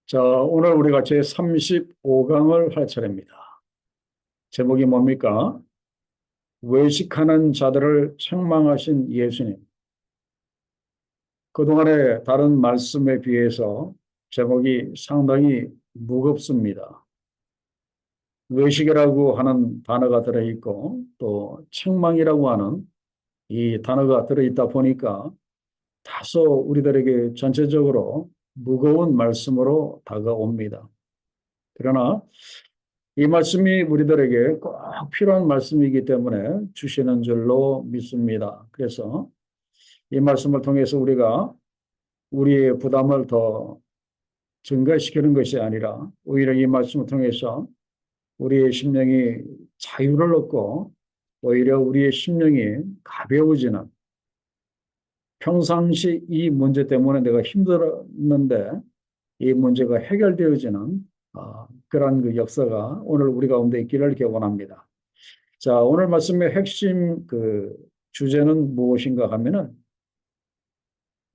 자, 오늘 우리가 제35강을 할 차례입니다. 제목이 뭡니까? 외식하는 자들을 책망하신 예수님. 그동안의 다른 말씀에 비해서 제목이 상당히 무겁습니다. 외식이라고 하는 단어가 들어있고 또 책망이라고 하는 이 단어가 들어있다 보니까 다소 우리들에게 전체적으로 무거운 말씀으로 다가옵니다. 그러나 이 말씀이 우리들에게 꼭 필요한 말씀이기 때문에 주시는 줄로 믿습니다. 그래서 이 말씀을 통해서 우리가 우리의 부담을 더 증가시키는 것이 아니라 오히려 이 말씀을 통해서 우리의 심령이 자유를 얻고 오히려 우리의 심령이 가벼워지는, 평상시 이 문제 때문에 내가 힘들었는데 이 문제가 해결되어지는 그런 그 역사가 오늘 우리 가운데 있기를 기원합니다. 자, 오늘 말씀의 핵심 그 주제는 무엇인가 하면은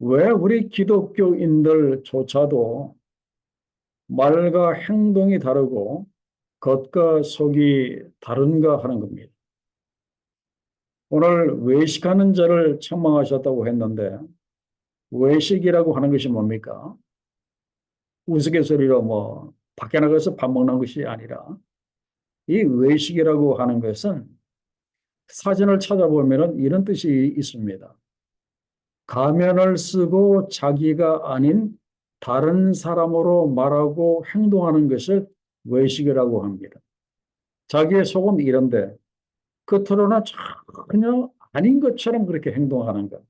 왜 우리 기독교인들조차도 말과 행동이 다르고 겉과 속이 다른가 하는 겁니다. 오늘 외식하는 자를 책망하셨다고 했는데 외식이라고 하는 것이 뭡니까? 우스갯소리로 뭐 밖에 나가서 밥 먹는 것이 아니라 이 외식이라고 하는 것은 사전을 찾아보면 이런 뜻이 있습니다. 가면을 쓰고 자기가 아닌 다른 사람으로 말하고 행동하는 것을 외식이라고 합니다. 자기의 속은 이런데 겉으로는 전혀 아닌 것처럼 그렇게 행동하는 것.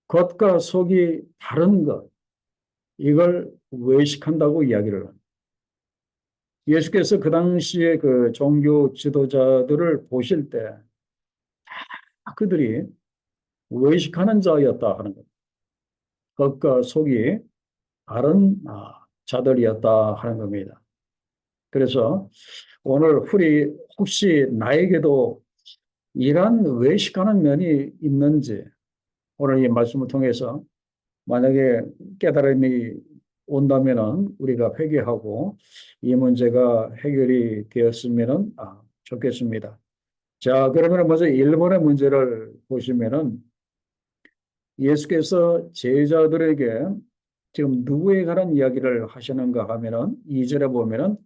겉과 속이 다른 것. 이걸 외식한다고 이야기를 합니다. 예수께서 그 당시에 그 종교 지도자들을 보실 때 그들이 외식하는 자였다 하는 것. 겉과 속이 다른 자들이었다 하는 겁니다. 그래서 오늘 우리 혹시 나에게도 이런 외식하는 면이 있는지 오늘 이 말씀을 통해서 만약에 깨달음이 온다면은 우리가 회개하고 이 문제가 해결이 되었으면은 좋겠습니다. 자, 그러면 먼저 일본의 문제를 보시면은 예수께서 제자들에게 지금 누구에 관한 이야기를 하시는가 하면은 2절에 보면은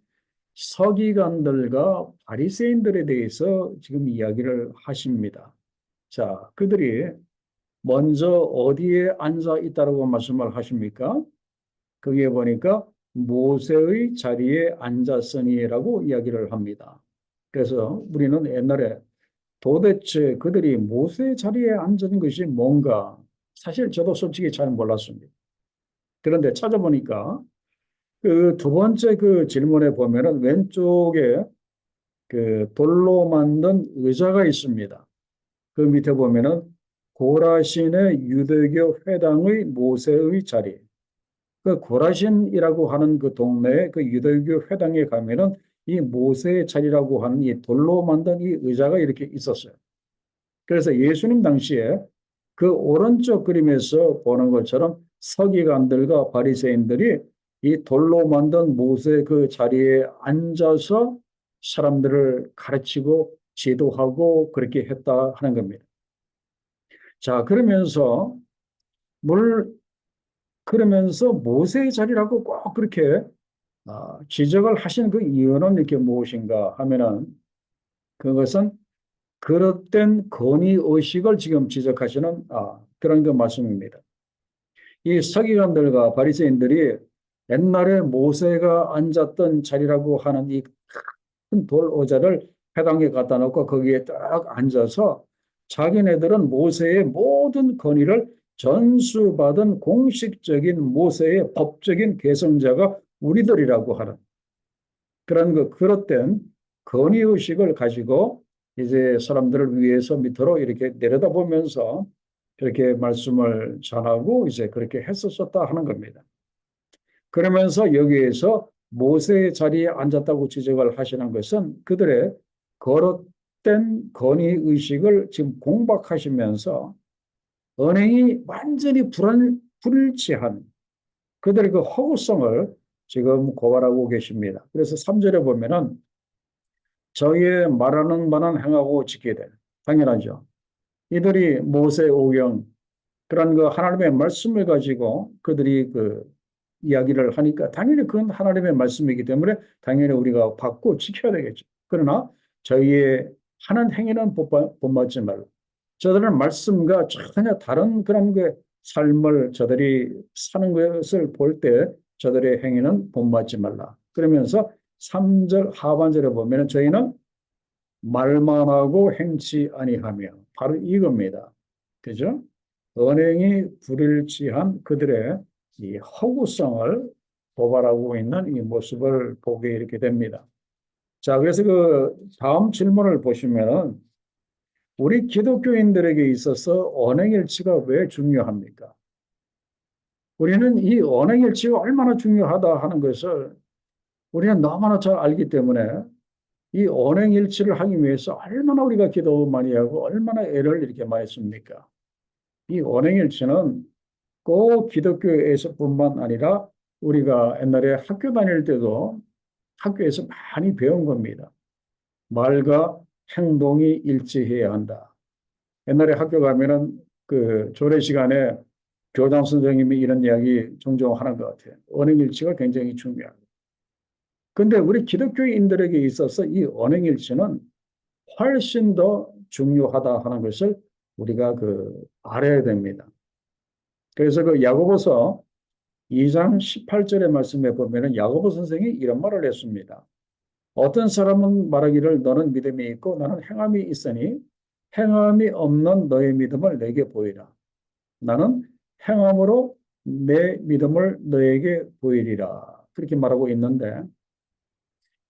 서기관들과 바리새인들에 대해서 지금 이야기를 하십니다. 자, 그들이 먼저 어디에 앉아 있다라고 말씀을 하십니까? 거기에 보니까 모세의 자리에 앉았으니라고 이야기를 합니다. 그래서 우리는 옛날에 도대체 그들이 모세의 자리에 앉은 것이 뭔가 사실 저도 솔직히 잘 몰랐습니다. 그런데 찾아보니까 그 두 번째 그 질문에 보면은 왼쪽에 그 돌로 만든 의자가 있습니다. 그 밑에 보면은 고라신의 유대교 회당의 모세의 자리. 그 고라신이라고 하는 그 동네에 그 유대교 회당에 가면은 이 모세의 자리라고 하는 이 돌로 만든 이 의자가 이렇게 있었어요. 그래서 예수님 당시에 그 오른쪽 그림에서 보는 것처럼 서기관들과 바리새인들이 이 돌로 만든 모세 그 자리에 앉아서 사람들을 가르치고 지도하고 그렇게 했다 하는 겁니다. 자, 물, 그러면서 모세의 자리라고 꼭 그렇게 지적을 하시는 그 이유는 이렇게 무엇인가 하면은 그것은 그릇된 권위의식을 지금 지적하시는 그런 그 말씀입니다. 이 서기관들과 바리새인들이 옛날에 모세가 앉았던 자리라고 하는 이 큰 돌 의자를 회당에 갖다 놓고 거기에 딱 앉아서 자기네들은 모세의 모든 권위를 전수받은 공식적인 모세의 법적인 계승자가 우리들이라고 하는 그런 그 그릇된 권위의식을 가지고 이제 사람들을 위해서 밑으로 이렇게 내려다보면서 그렇게 말씀을 전하고 이제 그렇게 했었었다 하는 겁니다. 그러면서 여기에서 모세의 자리에 앉았다고 지적을 하시는 것은 그들의 거릇된 권위의식을 지금 공박하시면서 언행이 완전히 불일치한 그들의 그 허구성을 지금 고발하고 계십니다. 그래서 3절에 보면은 저희의 말하는 바는 행하고 지켜야 돼. 당연하죠. 이들이 모세 오경 그런 그 하나님의 말씀을 가지고 그들이 그 이야기를 하니까 당연히 그건 하나님의 말씀이기 때문에 당연히 우리가 받고 지켜야 되겠죠. 그러나 저희의 하는 행위는 본받지 말라. 저들은 말씀과 전혀 다른 그런 그 삶을 저들이 사는 것을 볼 때 저들의 행위는 본받지 말라. 그러면서 3절 하반절에 보면 저희는 말만 하고 행치 아니하며 바로 이겁니다. 그죠? 언행이 불일치한 그들의 이 허구성을 고발하고 있는 이 모습을 보게 이렇게 됩니다. 자, 그래서 그 다음 질문을 보시면 우리 기독교인들에게 있어서 언행일치가 왜 중요합니까? 우리는 이 언행일치가 얼마나 중요하다 하는 것을 우리는 너무나 잘 알기 때문에 이 언행일치를 하기 위해서 얼마나 우리가 기도 많이 하고 얼마나 애를 이렇게 많이 씁니까? 이 언행일치는 꼭 기독교에서뿐만 아니라 우리가 옛날에 학교 다닐 때도 학교에서 많이 배운 겁니다. 말과 행동이 일치해야 한다. 옛날에 학교 가면은 그 조례 시간에 교장 선생님이 이런 이야기 종종 하는 것 같아요. 언행일치가 굉장히 중요합니다. 근데 우리 기독교인들에게 있어서 이 언행일치는 훨씬 더 중요하다 하는 것을 우리가 그 알아야 됩니다. 그래서 그 야고보서 2장 18절의 말씀에 보면은 야고보 선생이 이런 말을 했습니다. 어떤 사람은 말하기를 너는 믿음이 있고 나는 행함이 있으니 행함이 없는 너의 믿음을 내게 보이라. 나는 행함으로 내 믿음을 너에게 보이리라. 그렇게 말하고 있는데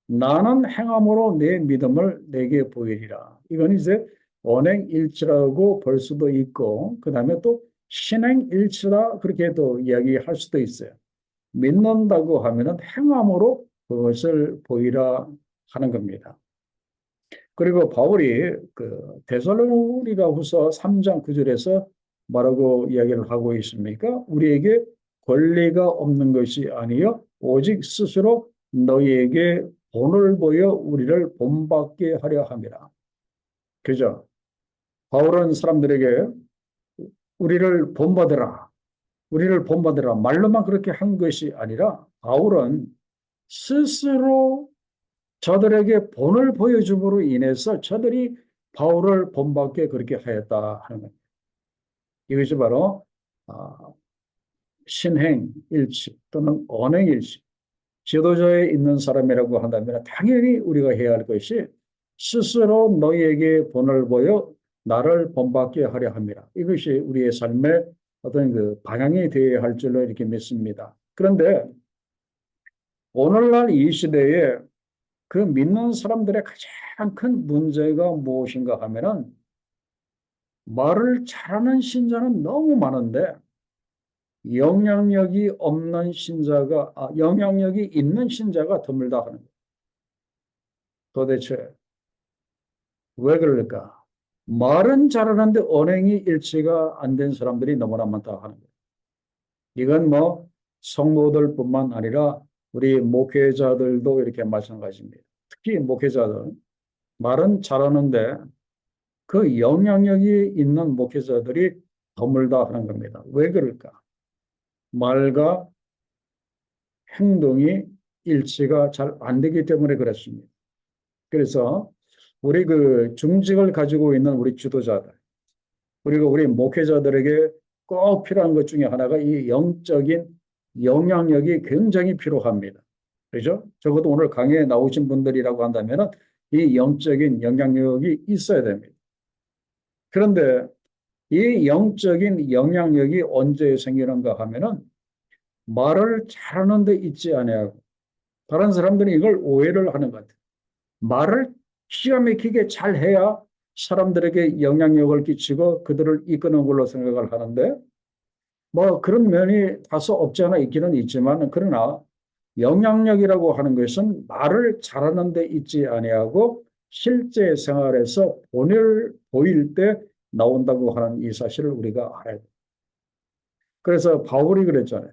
나는 행함으로 내 믿음을 내게 보이리라. 이건 이제 언행일치라고 볼 수도 있고 그 다음에 또 신행일치라 그렇게 또 이야기할 수도 있어요. 믿는다고 하면은 행함으로 그것을 보이라 하는 겁니다. 그리고 바울이 그 데살로니가 후서 3장 9절에서 뭐라고 이야기를 하고 있습니까? 우리에게 권리가 없는 것이 아니요 오직 스스로 너희에게 본을 보여 우리를 본받게 하려 함이라. 그죠? 바울은 사람들에게 우리를 본받으라. 우리를 본받으라. 말로만 그렇게 한 것이 아니라 바울은 스스로 저들에게 본을 보여줌으로 인해서 저들이 바울을 본받게 그렇게 하였다 하는 겁니다. 이것이 바로 신행일치 또는 언행일치. 지도자에 있는 사람이라고 한다면 당연히 우리가 해야 할 것이 스스로 너희에게 본을 보여 나를 본받게 하려 합니다. 이것이 우리의 삶의 어떤 그 방향이 되어야 할 줄로 이렇게 믿습니다. 그런데 오늘날 이 시대에 그 믿는 사람들의 가장 큰 문제가 무엇인가 하면은 말을 잘하는 신자는 너무 많은데 영향력이 없는 신자가, 영향력이 있는 신자가 드물다 하는 거예요. 도대체 왜 그럴까? 말은 잘하는데 언행이 일치가 안 된 사람들이 너무나 많다 하는 거예요. 이건 뭐 성도들뿐만 아니라 우리 목회자들도 이렇게 마찬가지입니다. 특히 목회자들 말은 잘하는데 그 영향력이 있는 목회자들이 드물다 하는 겁니다. 왜 그럴까? 말과 행동이 일치가 잘 안 되기 때문에 그렇습니다. 그래서 우리 그 중직을 가지고 있는 우리 지도자들, 그리고 우리 목회자들에게 꼭 필요한 것 중에 하나가 이 영적인 영향력이 굉장히 필요합니다. 그죠? 적어도 오늘 강의에 나오신 분들이라고 한다면 이 영적인 영향력이 있어야 됩니다. 그런데 이 영적인 영향력이 언제 생기는가 하면은 말을 잘하는 데 있지 않아요. 다른 사람들이 이걸 오해를 하는 것 같아요. 말을 기가 막히게 잘해야 사람들에게 영향력을 끼치고 그들을 이끄는 걸로 생각을 하는데 뭐 그런 면이 다소 없지 않아 있기는 있지만 그러나 영향력이라고 하는 것은 말을 잘하는 데 있지 아니하고 실제 생활에서 본을 보일 때 나온다고 하는 이 사실을 우리가 알아야 돼요. 그래서 바울이 그랬잖아요.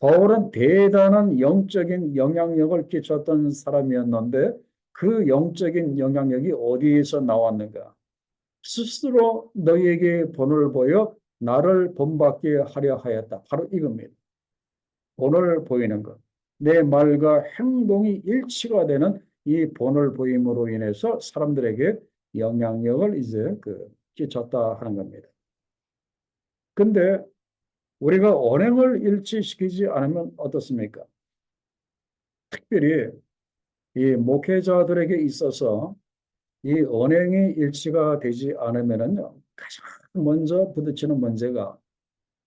바울은 대단한 영적인 영향력을 끼쳤던 사람이었는데 그 영적인 영향력이 어디에서 나왔는가? 스스로 너희에게 본을 보여 나를 본받게 하려 하였다. 바로 이겁니다. 본을 보이는 것. 내 말과 행동이 일치가 되는 이 본을 보임으로 인해서 사람들에게 영향력을 이제 끼쳤다 하는 겁니다. 근데 우리가 언행을 일치시키지 않으면 어떻습니까? 특별히 이 목회자들에게 있어서 이 언행이 일치가 되지 않으면은요, 가장 먼저 부딪히는 문제가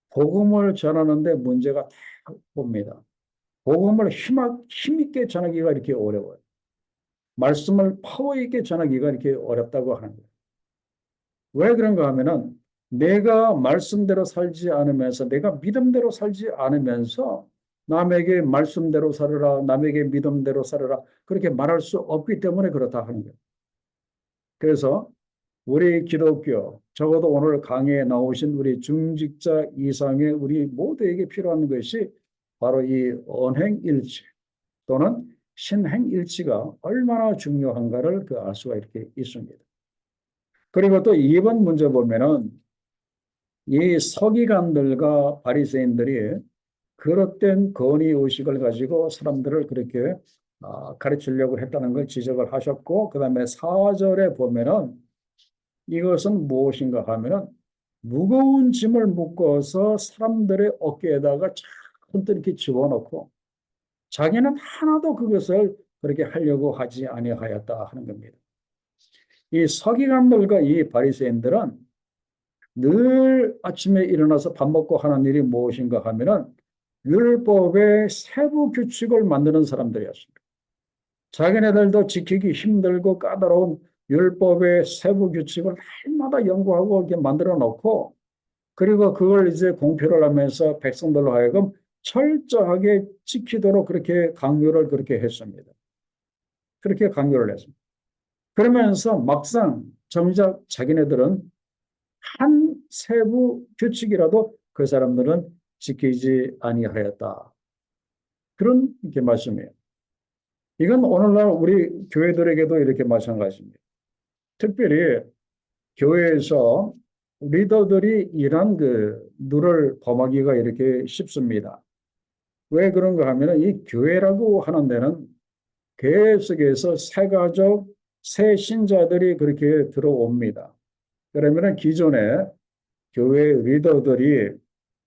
복음을 전하는데 문제가 다 봅니다. 복음을 힘있게 전하기가 이렇게 어려워요. 말씀을 파워 있게 전하기가 이렇게 어렵다고 하는 거예요. 왜 그런가 하면은 내가 말씀대로 살지 않으면서 내가 믿음대로 살지 않으면서 남에게 말씀대로 살으라, 남에게 믿음대로 살으라 그렇게 말할 수 없기 때문에 그렇다 하는 거예요. 그래서 우리 기독교, 적어도 오늘 강의에 나오신 우리 중직자 이상의 우리 모두에게 필요한 것이 바로 이 언행일치 또는 신행일치가 얼마나 중요한가를 알 수가 이렇게 있습니다. 그리고 또 이번 문제 보면은 이 서기관들과 바리새인들이 그릇된 건의 의식을 가지고 사람들을 그렇게 가르치려고 했다는 걸 지적을 하셨고, 그 다음에 4절에 보면은 이것은 무엇인가 하면은 무거운 짐을 묶어서 사람들의 어깨에다가 자꾸 이렇게 집어넣고 자기는 하나도 그것을 그렇게 하려고 하지 아니하였다 하는 겁니다. 이 서기관들과 이 바리새인들은 늘 아침에 일어나서 밥 먹고 하는 일이 무엇인가 하면은 율법의 세부 규칙을 만드는 사람들이었습니다. 자기네들도 지키기 힘들고 까다로운 율법의 세부 규칙을 날마다 연구하고 이렇게 만들어 놓고 그리고 그걸 이제 공표를 하면서 백성들로 하여금 철저하게 지키도록 그렇게 강요를 그렇게 했습니다. 그렇게 강요를 했습니다. 그러면서 막상 정작 자기네들은 한 세부 규칙이라도 그 사람들은 지키지 아니하였다. 그런 게 말씀이에요. 이건 오늘날 우리 교회들에게도 이렇게 마찬가지입니다. 특별히 교회에서 리더들이 이런 룰을 범하기가 이렇게 쉽습니다. 왜 그런가 하면 이 교회라고 하는 데는 계속해서 새 가족, 새 신자들이 그렇게 들어옵니다. 그러면 기존에 교회 리더들이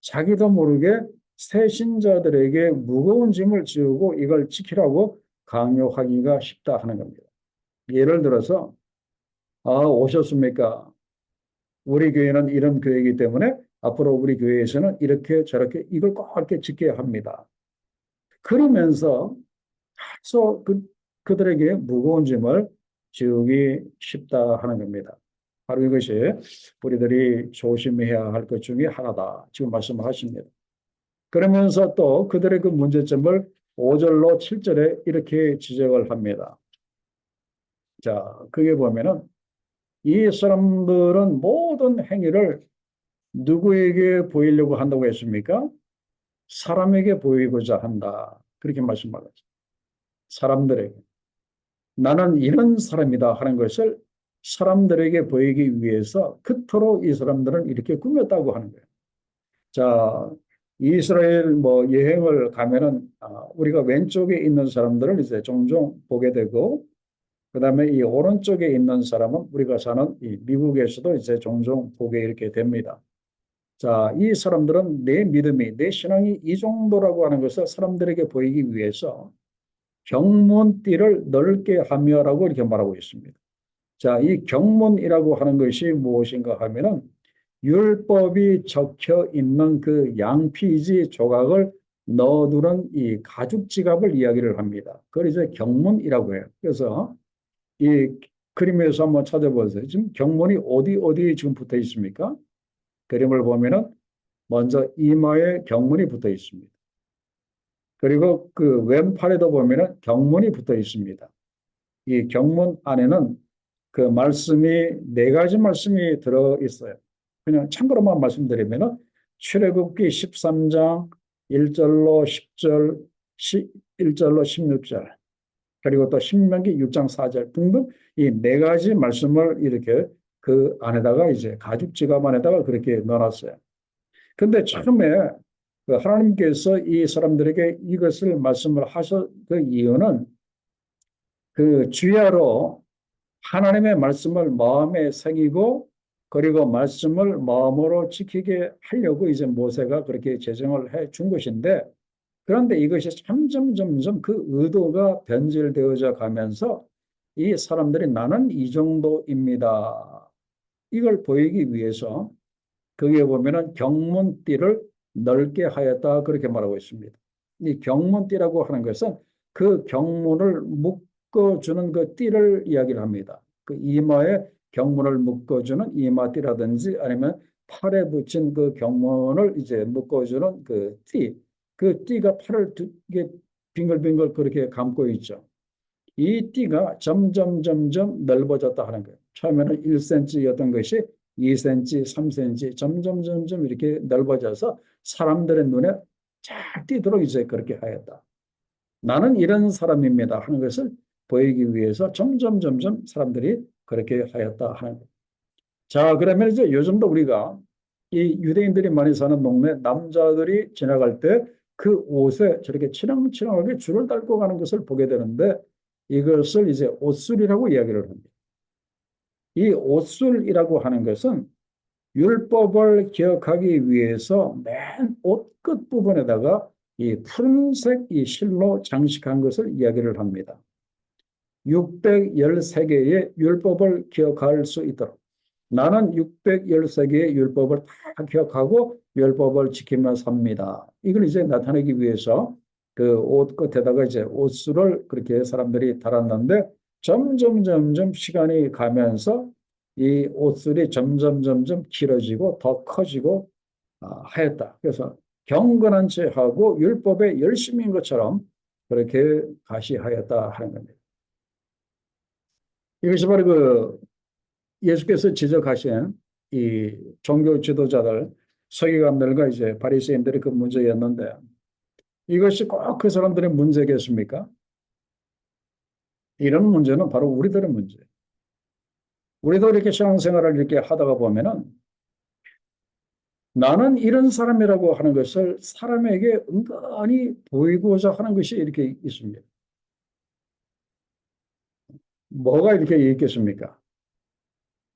자기도 모르게 새 신자들에게 무거운 짐을 지우고 이걸 지키라고 강요하기가 쉽다 하는 겁니다. 예를 들어서 오셨습니까? 우리 교회는 이런 교회이기 때문에 앞으로 우리 교회에서는 이렇게 저렇게 이걸 꼭 이렇게 지켜야 합니다. 그러면서 다소 그들에게 무거운 짐을 지우기 쉽다 하는 겁니다. 바로 이것이 우리들이 조심해야 할 것 중에 하나다. 지금 말씀을 하십니다. 그러면서 또 그들의 그 문제점을 5절로 7절에 이렇게 지적을 합니다. 자, 그게 보면은 이 사람들은 모든 행위를 누구에게 보이려고 한다고 했습니까? 사람에게 보이고자 한다. 그렇게 말씀하셨죠. 사람들에게. 나는 이런 사람이다 하는 것을 사람들에게 보이기 위해서 그토록 이 사람들은 이렇게 꾸몄다고 하는 거예요. 자, 이스라엘 여행을 가면은 우리가 왼쪽에 있는 사람들을 이제 종종 보게 되고 그다음에 이 오른쪽에 있는 사람은 우리가 사는 이 미국에서도 이제 종종 보게 이렇게 됩니다. 자, 이 사람들은 내 믿음이, 내 신앙이 이 정도라고 하는 것을 사람들에게 보이기 위해서 경문띠를 넓게 하며라고 이렇게 말하고 있습니다. 자, 이 경문이라고 하는 것이 무엇인가 하면은 율법이 적혀 있는 그 양피지 조각을 넣어두는 이 가죽 지갑을 이야기를 합니다. 그걸 이제 경문이라고 해요. 그래서 이 그림에서 한번 찾아보세요. 지금 경문이 어디에 지금 붙어 있습니까? 그림을 보면은 먼저 이마에 경문이 붙어 있습니다. 그리고 그 왼팔에도 보면은 경문이 붙어 있습니다. 이 경문 안에는 그 말씀이 네 가지 말씀이 들어 있어요. 그냥 참고로만 말씀드리면은 출애굽기 13장, 1절로 10절, 1절로 16절, 그리고 또 신명기 6장 4절 등등 이 네 가지 말씀을 이렇게 그 안에다가 이제 가죽 지갑 안에다가 그렇게 넣어놨어요. 근데 처음에 그 하나님께서 이 사람들에게 이것을 말씀을 하셔 그 이유는 그 주야로 하나님의 말씀을 마음에 새기고 그리고 말씀을 마음으로 지키게 하려고 이제 모세가 그렇게 제정을 해 준 것인데 그런데 이것이 점점 그 의도가 변질되어져 가면서 이 사람들이 나는 이 정도입니다. 이걸 보이기 위해서 거기에 보면은 경문띠를 넓게 하였다 그렇게 말하고 있습니다. 이 경문띠라고 하는 것은 그 경문을 묶어주는 그 띠를 이야기를 합니다. 그 이마에 경문을 묶어주는 이마띠라든지 아니면 팔에 붙인 그 경문을 이제 묶어주는 그 띠, 그 띠가 팔을 두개 빙글빙글 그렇게 감고 있죠. 이 띠가 점점 넓어졌다 하는 거예요. 처음에는 1cm였던 것이 2cm, 3cm 점점 이렇게 넓어져서 사람들의 눈에 잘 띄도록 이제 그렇게 하였다. 나는 이런 사람입니다 하는 것을 보이기 위해서 점점 사람들이 그렇게 하였다 하는 거예요. 자, 그러면 이제 요즘도 우리가 이 유대인들이 많이 사는 동네 남자들이 지나갈 때 그 옷에 저렇게 치렁치렁하게 줄을 달고 가는 것을 보게 되는데 이것을 이제 옷술이라고 이야기를 합니다. 이 옷술이라고 하는 것은 율법을 기억하기 위해서 맨 옷 끝부분에다가 이 푸른색 이 실로 장식한 것을 이야기를 합니다. 613개의 율법을 기억할 수 있도록 나는 613개의 율법을 다 기억하고 율법을 지키며 삽니다. 이걸 이제 나타내기 위해서 그 옷 끝에다가 이제 옷술을 그렇게 사람들이 달았는데 점점 시간이 가면서 이 옷술이 점점 길어지고 더 커지고 하였다. 그래서 경건한 채 하고 율법에 열심인 것처럼 그렇게 가시하였다 하는 겁니다. 이것이 바로 그 예수께서 지적하신 이 종교 지도자들, 서기관들과 이제 바리새인들의 그 문제였는데 이것이 꼭 그 사람들의 문제겠습니까? 이런 문제는 바로 우리들의 문제. 우리도 이렇게 신앙생활을 이렇게 하다가 보면은 나는 이런 사람이라고 하는 것을 사람에게 은근히 보이고자 하는 것이 이렇게 있습니다. 뭐가 이렇게 있겠습니까?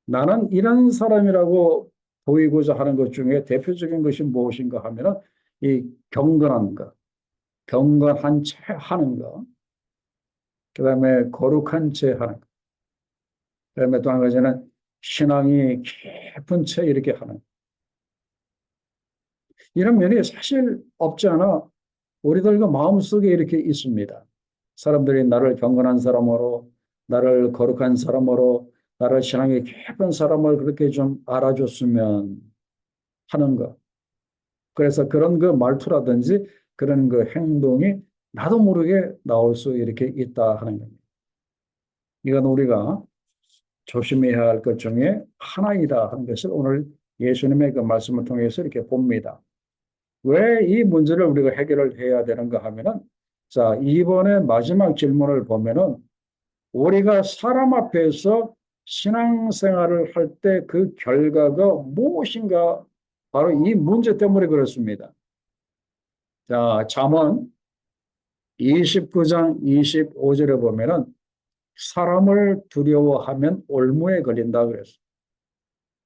나는 이런 사람이라고 보이고자 하는 것 중에 대표적인 것이 무엇인가 하면은 이 경건한 것, 경건한 채 하는 것, 그 다음에 거룩한 채 하는 것, 그 다음에 또 한 가지는 신앙이 깊은 채 이렇게 하는 것. 이런 면이 사실 없지 않아 우리들과 마음속에 이렇게 있습니다. 사람들이 나를 경건한 사람으로, 나를 거룩한 사람으로, 나를 신앙이 깊은 사람을 그렇게 좀 알아줬으면 하는 것. 그래서 그런 그 말투라든지 그런 그 행동이 나도 모르게 나올 수 이렇게 있다 하는 겁니다. 이건 우리가 조심해야 할 것 중에 하나이다 하는 것을 오늘 예수님의 그 말씀을 통해서 이렇게 봅니다. 왜 이 문제를 우리가 해결을 해야 되는가 하면은 자, 이번에 마지막 질문을 보면은 우리가 사람 앞에서 신앙생활을 할 때 그 결과가 무엇인가 바로 이 문제 때문에 그렇습니다. 자, 잠언 29장 25절에 보면은 사람을 두려워하면 올무에 걸린다 그랬어요.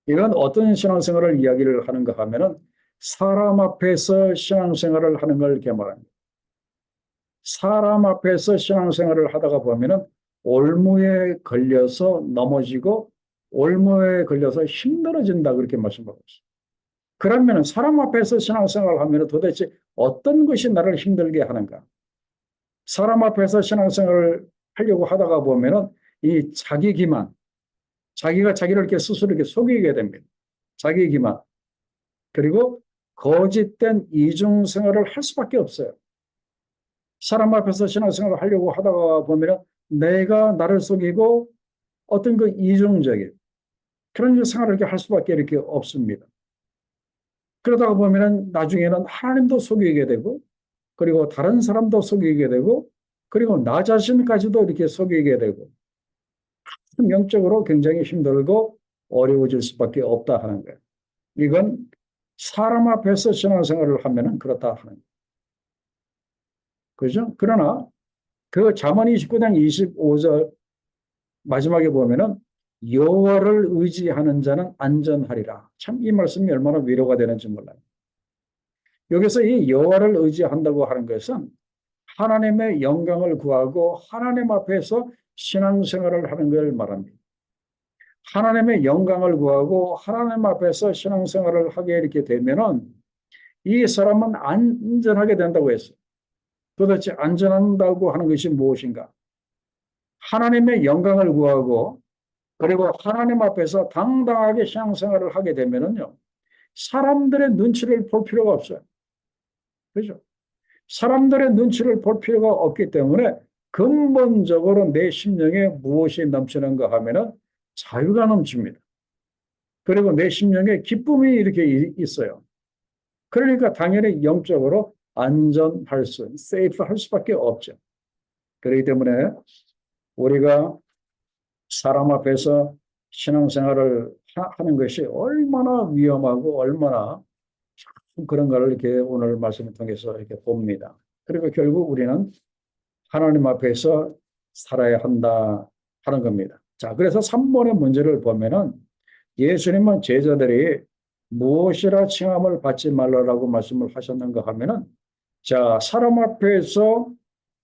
이건 어떤 신앙생활을 이야기를 하는가 하면은 사람 앞에서 신앙생활을 하는 걸 이렇게 말합니다. 사람 앞에서 신앙생활을 하다가 보면은 올무에 걸려서 넘어지고 올무에 걸려서 힘들어진다 그렇게 말씀하고 있어요. 그러면 사람 앞에서 신앙생활을 하면 도대체 어떤 것이 나를 힘들게 하는가? 사람 앞에서 신앙생활을 하려고 하다가 보면은 이 자기 기만, 자기가 자기를 이렇게 스스로 이렇게 속이게 됩니다. 자기 기만. 그리고 거짓된 이중생활을 할 수밖에 없어요. 사람 앞에서 신앙생활을 하려고 하다가 보면은 내가 나를 속이고 어떤 그 이중적인 그런 생활을 이렇게 할 수밖에 이렇게 없습니다. 그러다가 보면은 나중에는 하나님도 속이게 되고, 그리고 다른 사람도 속이게 되고, 그리고 나 자신까지도 이렇게 속이게 되고, 영적으로 굉장히 힘들고 어려워질 수밖에 없다 하는 거예요. 이건 사람 앞에서 신앙생활을 하면은 그렇다 하는 거예요. 그죠? 그러나 그 잠언 29장 25절 마지막에 보면은 여호와를 의지하는 자는 안전하리라. 참 이 말씀이 얼마나 위로가 되는지 몰라요. 여기서 이 여호와를 의지한다고 하는 것은 하나님의 영광을 구하고 하나님 앞에서 신앙생활을 하는 걸 말합니다. 하나님의 영광을 구하고 하나님 앞에서 신앙생활을 하게 이렇게 되면은 이 사람은 안전하게 된다고 했어요. 도대체 안전한다고 하는 것이 무엇인가? 하나님의 영광을 구하고 그리고 하나님 앞에서 당당하게 신앙생활을 하게 되면은요, 사람들의 눈치를 볼 필요가 없어요. 그죠? 사람들의 눈치를 볼 필요가 없기 때문에 근본적으로 내 심령에 무엇이 넘치는가 하면은 자유가 넘칩니다. 그리고 내 심령에 기쁨이 이렇게 있어요. 그러니까 당연히 영적으로 안전할 세이프 할 수밖에 없죠. 그렇기 때문에 우리가 사람 앞에서 신앙생활을 하는 것이 얼마나 위험하고 얼마나 그런 걸 이렇게 오늘 말씀을 통해서 이렇게 봅니다. 그리고 결국 우리는 하나님 앞에서 살아야 한다 하는 겁니다. 자, 그래서 3번의 문제를 보면은 예수님은 제자들이 무엇이라 칭함을 받지 말라라고 말씀을 하셨는가 하면은 자, 사람 앞에서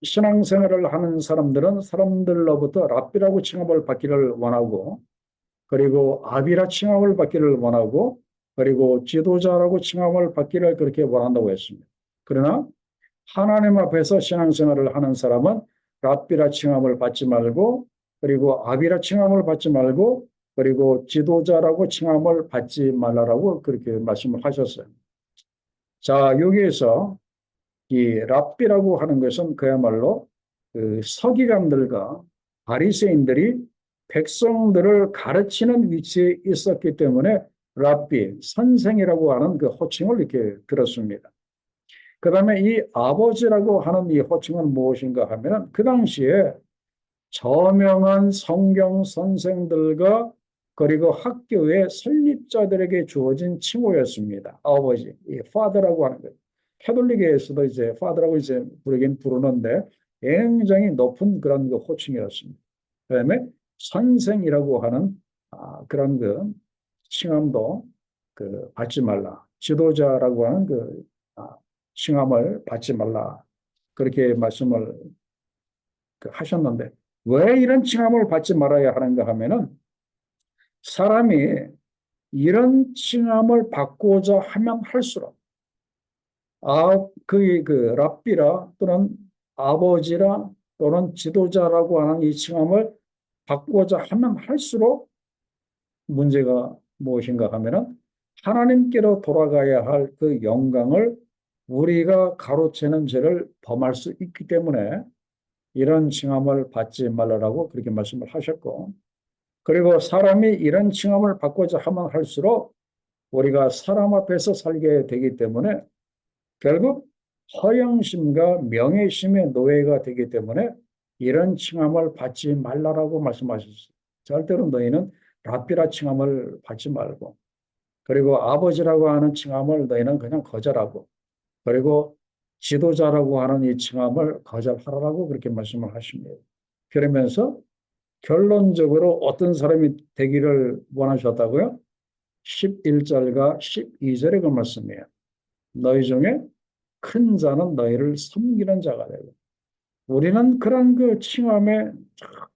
신앙생활을 하는 사람들은 사람들로부터 랍비라고 칭함을 받기를 원하고 그리고 아비라 칭함을 받기를 원하고 그리고 지도자라고 칭함을 받기를 그렇게 원한다고 했습니다. 그러나 하나님 앞에서 신앙생활을 하는 사람은 랍비라 칭함을 받지 말고 그리고 아비라 칭함을 받지 말고 그리고 지도자라고 칭함을 받지 말라라고 그렇게 말씀을 하셨어요. 자, 여기에서 이 랍비라고 하는 것은 그야말로 그 서기관들과 바리새인들이 백성들을 가르치는 위치에 있었기 때문에 랍비, 선생이라고 하는 그 호칭을 이렇게 들었습니다. 그 다음에 이 아버지라고 하는 이 호칭은 무엇인가 하면 그 당시에 저명한 성경 선생들과 그리고 학교의 설립자들에게 주어진 칭호였습니다. 아버지, 이 father라고 하는 거예요. 캐톨릭에서도 이제 father라고 이제 부르긴 부르는데 굉장히 높은 그런 그 호칭이었습니다. 그다음에 선생이라고 하는 그런 그 칭함도 그 받지 말라. 지도자라고 하는 그 칭함을 받지 말라. 그렇게 말씀을 하셨는데 왜 이런 칭함을 받지 말아야 하는가 하면은 사람이 이런 칭함을 받고자 하면 할수록 그 랍비라 또는 아버지라 또는 지도자라고 하는 이 칭함을 받고자 하면 할수록 문제가 무엇인가 하면은 하나님께로 돌아가야 할 그 영광을 우리가 가로채는 죄를 범할 수 있기 때문에 이런 칭함을 받지 말라라고 그렇게 말씀을 하셨고 그리고 사람이 이런 칭함을 받고자 하면 할수록 우리가 사람 앞에서 살게 되기 때문에 결국 허영심과 명예심의 노예가 되기 때문에 이런 칭함을 받지 말라라고 말씀하셨어요. 절대로 너희는 랍비라 칭함을 받지 말고 그리고 아버지라고 하는 칭함을 너희는 그냥 거절하고 그리고 지도자라고 하는 이 칭함을 거절하라고 그렇게 말씀을 하십니다. 그러면서 결론적으로 어떤 사람이 되기를 원하셨다고요? 11절과 12절의 그 말씀이에요. 너희 중에 큰 자는 너희를 섬기는 자가 되고 우리는 그런 그 칭함에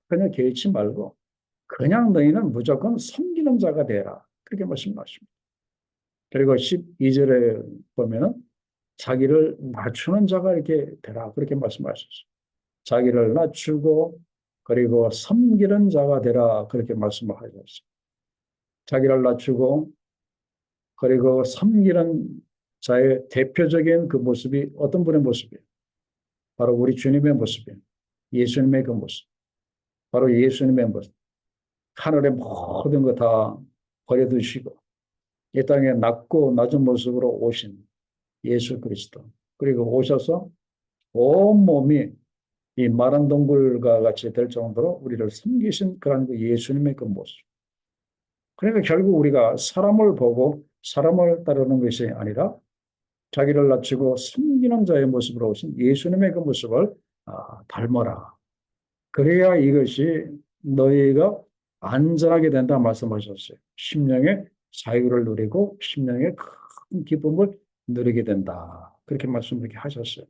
그냥 개의치 말고 그냥 너희는 무조건 섬기는 자가 되라. 그렇게 말씀하십니다. 그리고 12절에 보면은 자기를 낮추는 자가 이렇게 되라. 그렇게 말씀하셨어요. 자기를 낮추고 그리고 섬기는 자가 되라. 그렇게 말씀을 하셨어요. 자기를 낮추고 그리고 섬기는 자의 대표적인 그 모습이 어떤 분의 모습이에요? 바로 우리 주님의 모습이에요. 예수님의 그 모습. 바로 예수님의 모습. 하늘의 모든 거 다 버려두시고 이 땅에 낮고 낮은 모습으로 오신 예수 그리스도. 그리고 오셔서 온몸이 이 마른 동굴과 같이 될 정도로 우리를 섬기신 그런 그 예수님의 그 모습. 그러니까 결국 우리가 사람을 보고 사람을 따르는 것이 아니라 자기를 낮추고 섬기는 자의 모습으로 오신 예수님의 그 모습을 닮아라. 그래야 이것이 너희가 안전하게 된다 말씀하셨어요. 심령의 자유를 누리고 심령의 큰 기쁨을 누리게 된다. 그렇게 말씀 이렇게 하셨어요.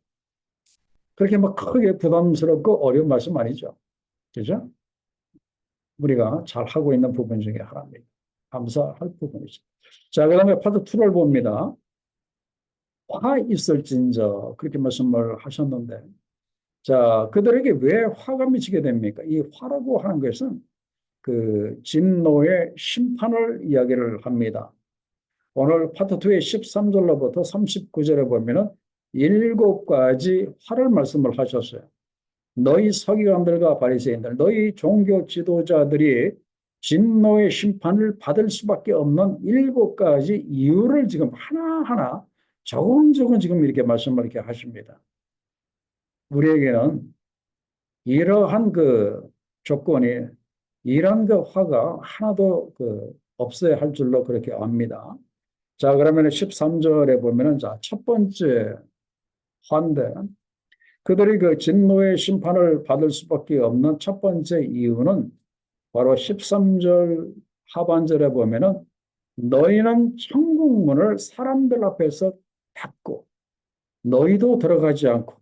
그렇게 막 크게 부담스럽고 어려운 말씀 아니죠. 그죠? 우리가 잘 하고 있는 부분 중에 하나입니다. 감사할 부분이죠. 자, 그 다음에 파트 2를 봅니다. 화 있을진저 그렇게 말씀을 하셨는데 자, 그들에게 왜 화가 미치게 됩니까? 이 화라고 하는 것은 그 진노의 심판을 이야기를 합니다. 오늘 파트 2의 13절로부터 39절에 보면은 7가지 화를 말씀을 하셨어요. 너희 서기관들과 바리새인들, 너희 종교 지도자들이 진노의 심판을 받을 수밖에 없는 7가지 이유를 지금 하나하나 조금조금 지금 이렇게 말씀을 이렇게 하십니다. 우리에게는 이러한 그 조건이 이런 그 화가 하나도 없어야 할 줄로 그렇게 압니다. 자, 그러면 13절에 보면은 자, 첫 번째 화인데 그들이 그 진노의 심판을 받을 수밖에 없는 첫 번째 이유는 바로 13절 하반절에 보면은 너희는 천국문을 사람들 앞에서 닫고 너희도 들어가지 않고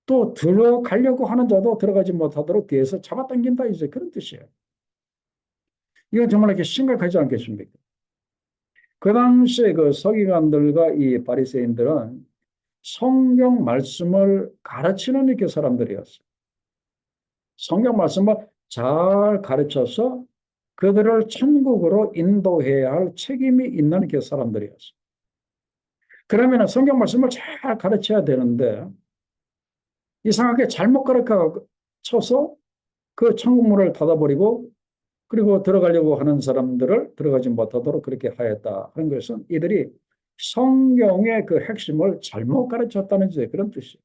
또 들어가려고 하는 자도 들어가지 못하도록 뒤에서 잡아당긴다 이제 그런 뜻이에요. 이건 정말 이렇게 심각하지 않겠습니까? 그 당시에 그 서기관들과 이 바리새인들은 성경 말씀을 가르치는 이렇게 사람들이었어요. 성경 말씀을 잘 가르쳐서 그들을 천국으로 인도해야 할 책임이 있는 이렇게 사람들이었어요. 그러면 성경 말씀을 잘 가르쳐야 되는데 이상하게 잘못 가르쳐서 그 천국문을 닫아버리고 그리고 들어가려고 하는 사람들을 들어가지 못하도록 그렇게 하였다 하는 것은 이들이 성경의 그 핵심을 잘못 가르쳤다는 그런 뜻이에요.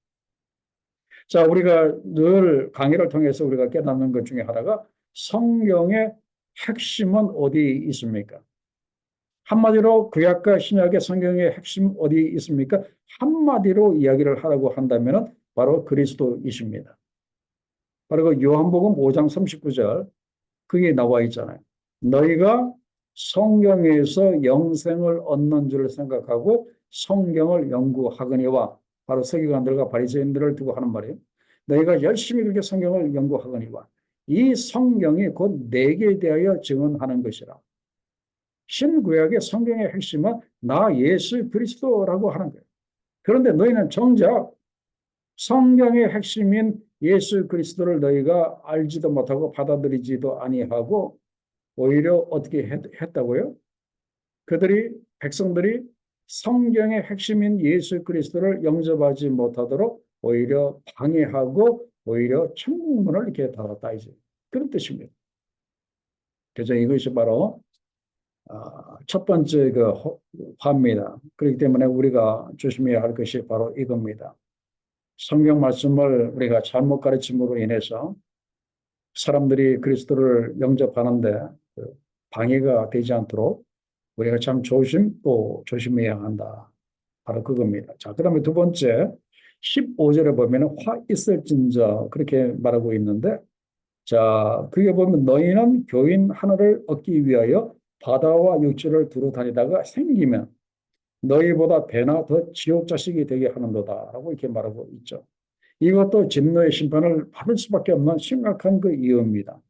자, 우리가 늘 강의를 통해서 우리가 깨닫는 것 중에 하나가 성경의 핵심은 어디 있습니까? 한마디로 구약과 신약의 성경의 핵심 어디 있습니까? 한마디로 이야기를 하라고 한다면 바로 그리스도이십니다. 바로 그 요한복음 5장 39절 그게 나와 있잖아요. 너희가 성경에서 영생을 얻는 줄 생각하고 성경을 연구하거니와 바로 서기관들과 바리새인들을 두고 하는 말이에요. 너희가 열심히 그렇게 성경을 연구하거니와 이 성경이 곧 내게 대하여 증언하는 것이라. 신구약의 성경의 핵심은 나 예수 그리스도라고 하는 거예요. 그런데 너희는 정작 성경의 핵심인 예수 그리스도를 너희가 알지도 못하고 받아들이지도 아니하고 오히려 어떻게 했다고요? 백성들이 성경의 핵심인 예수 그리스도를 영접하지 못하도록 오히려 방해하고 오히려 천국문을 이렇게 닫았다 이제 그런 뜻입니다. 그래서 이것이 바로 첫 번째 그 화입니다. 그렇기 때문에 우리가 조심해야 할 것이 바로 이겁니다. 성경 말씀을 우리가 잘못 가르침으로 인해서 사람들이 그리스도를 영접하는데 방해가 되지 않도록 우리가 참 조심해야 한다. 바로 그겁니다. 자, 그다음에 두 번째 15절에 보면 화 있을진저 그렇게 말하고 있는데 자, 그게 보면 너희는 교인 하나를 얻기 위하여 바다와 육지를 두루 다니다가 생기면 너희보다 배나 더 지옥 자식이 되게 하는도다라고 이렇게 말하고 있죠. 이것도 진노의 심판을 받을 수밖에 없는 심각한 그 이유입니다.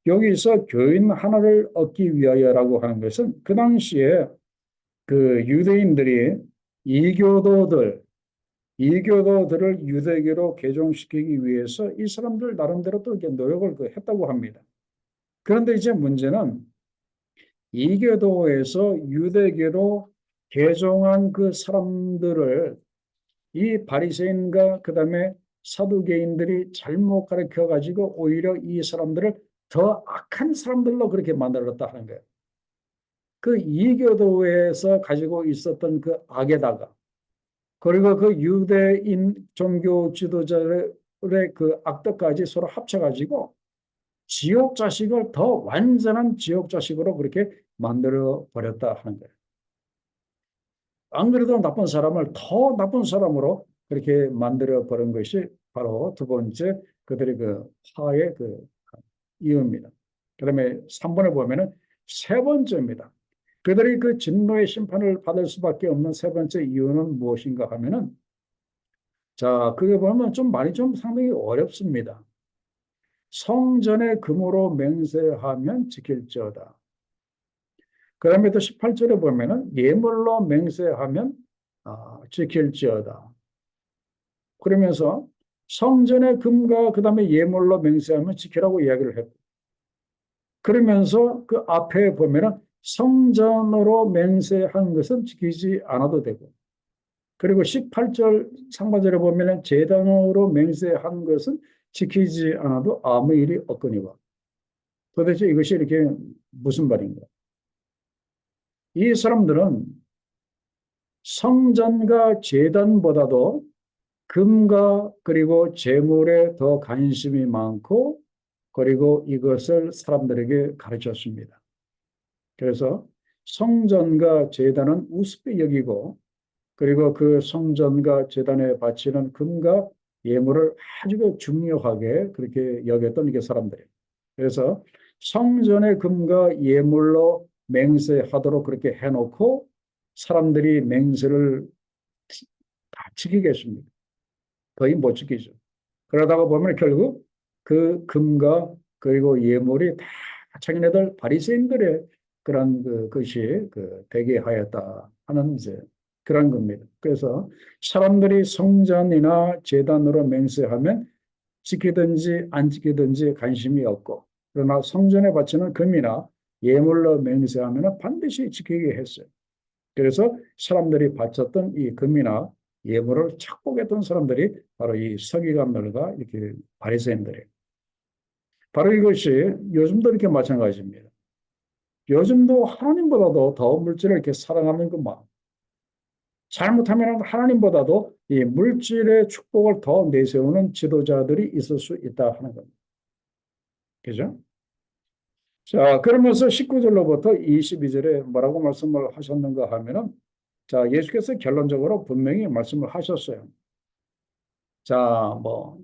여기서 교인 하나를 얻기 위하여라고 하는 것은 그 당시에 그 유대인들이 이교도들을 유대교로 개종시키기 위해서 이 사람들 나름대로 또 이렇게 노력을 했다고 합니다. 그런데 이제 문제는 이교도에서 유대교로 개종한 그 사람들을 이 바리새인과 그다음에 사두개인들이 잘못 가르쳐 가지고 오히려 이 사람들을 더 악한 사람들로 그렇게 만들었다 하는 거예요. 그 이교도에서 가지고 있었던 그 악에다가 그리고 그 유대인 종교 지도자의 그 악덕까지 서로 합쳐가지고 지옥 자식을 더 완전한 지옥 자식으로 그렇게 만들어 버렸다 하는 거예요. 안 그래도 나쁜 사람을 더 나쁜 사람으로 그렇게 만들어 버린 것이 바로 두 번째 그들의 그 화의 그 이유입니다. 그다음에 3번에 보면은 세 번째입니다. 그들이 그 진노의 심판을 받을 수밖에 없는 세 번째 이유는 무엇인가 하면은 자, 그게 보면 좀 말이 좀 상당히 어렵습니다. 성전의 금으로 맹세하면 지킬지어다. 그 다음에 또 18절에 보면은 예물로 맹세하면 지킬지어다. 그러면서 성전의 금과 그 다음에 예물로 맹세하면 지키라고 이야기를 했고 그러면서 그 앞에 보면은 성전으로 맹세한 것은 지키지 않아도 되고 그리고 18절 상반절에 보면은 제단으로 맹세한 것은 지키지 않아도 아무 일이 없거니와 도대체 이것이 이렇게 무슨 말인가? 이 사람들은 성전과 제단보다도 금과 그리고 재물에 더 관심이 많고 그리고 이것을 사람들에게 가르쳤습니다. 그래서 성전과 제단은 우습게 여기고 그리고 그 성전과 제단에 바치는 금과 예물을 아주 중요하게 그렇게 여겼던 이게 사람들이에요. 그래서 성전의 금과 예물로 맹세하도록 그렇게 해놓고 사람들이 맹세를 다 지키겠습니다. 거의 못 지키죠. 그러다가 보면 결국 그 금과 그리고 예물이 다 자기네들 바리새인들의 그런 것이 되게 하였다 하는 이제 그런 겁니다. 그래서 사람들이 성전이나 제단으로 맹세하면 지키든지 안 지키든지 관심이 없고 그러나 성전에 바치는 금이나 예물로 맹세하면 반드시 지키게 했어요. 그래서 사람들이 바쳤던 이 금이나 예물을 착복했던 사람들이 바로 이 서기관들과 이렇게 바리새인들이에요. 바로 이것이 요즘도 이렇게 마찬가지입니다. 요즘도 하나님보다도 더 물질을 이렇게 사랑하는 그 마음. 잘못하면 하나님보다도 이 물질의 축복을 더 내세우는 지도자들이 있을 수 있다 하는 겁니다. 그죠? 자, 그러면서 19절로부터 22절에 뭐라고 말씀을 하셨는가 하면은 자, 예수께서 결론적으로 분명히 말씀을 하셨어요. 자, 뭐